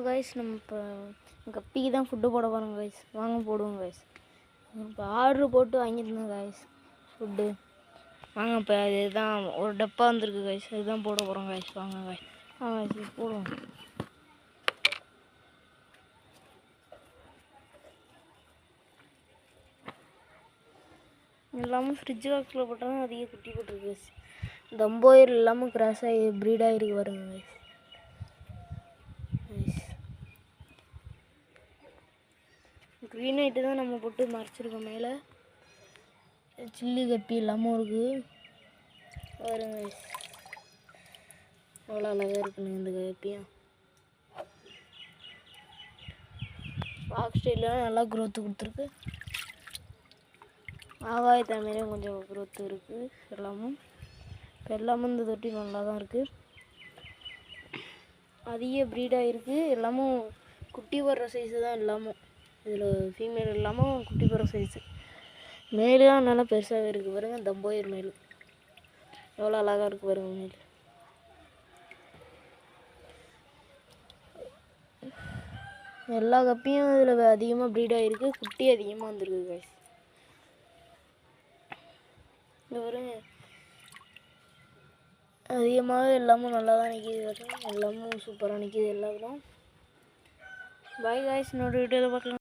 Guys நம்ம இப்போ கப்பிக்கு தான் ஃபுட்டு போட போகிறோம் கைஸ். வாங்க போடுவோம் கைஸ். இப்போ ஆர்டரு போட்டு வாங்கியிருந்தோம் கைஸ் ஃபுட்டு. வாங்க இப்போ இதுதான் ஒரு டப்பா வந்துருக்கு கைஸ். இதுதான் போட போகிறோம் கைஸ். வாங்க கைஸ். கைஸ் போடுவோம். எல்லாமே ஃப்ரிட்ஜ் பாக்ஸில் போட்டாலும் அதிக குட்டி போட்டிருக்கு கைஸ். தம்போயர் எல்லாமே கிராஸ் ஆகி ப்ரீட் ஆகிருக்கு பாருங்க கைஸ். க்ரீன் ஐட்டு தான் நம்ம போட்டு மறைச்சிருக்கோம். மேலே சில்லி கப்பி எல்லாமும் இருக்குது பாருங்க கைஸ். அவ்வளோ அழகாக இருக்குங்க இந்த கப்பியும். பாக்ஸ் ஸ்டைலாம் நல்லா க்ரோத்து கொடுத்துருக்கு. ஆகாய தமிழையும் கொஞ்சம் க்ரோத்து இருக்குது. எல்லாமும் இந்த தொட்டி நல்லா தான் இருக்குது. அதிக ப்ரீடாக இருக்குது. எல்லாமும் குட்டி போடுற சைஸு தான் எல்லாமும். இதில் ஃபீமேல் எல்லாமும் குட்டி போடுற சைஸு. மேலாம் நல்லா பெருசாகவே இருக்குது பாருங்கள். தம்போயர் மேல் எவ்வளோ அழகாக இருக்குது பாருங்கள். மேல் எல்லா கப்பியும் இதில் அதிகமாக ப்ரீடாக இருக்குது. குட்டி அதிகமாக வந்துருக்கு கைஸ். இந்த பாருங்க அதிகமாக எல்லாமும் நல்லா தான் நிற்கிது பாருங்க. எல்லாமும் சூப்பராக நிற்கிது எல்லாரும். Bye guys. இன்னொரு வீடியோவில் பார்க்கலாம்.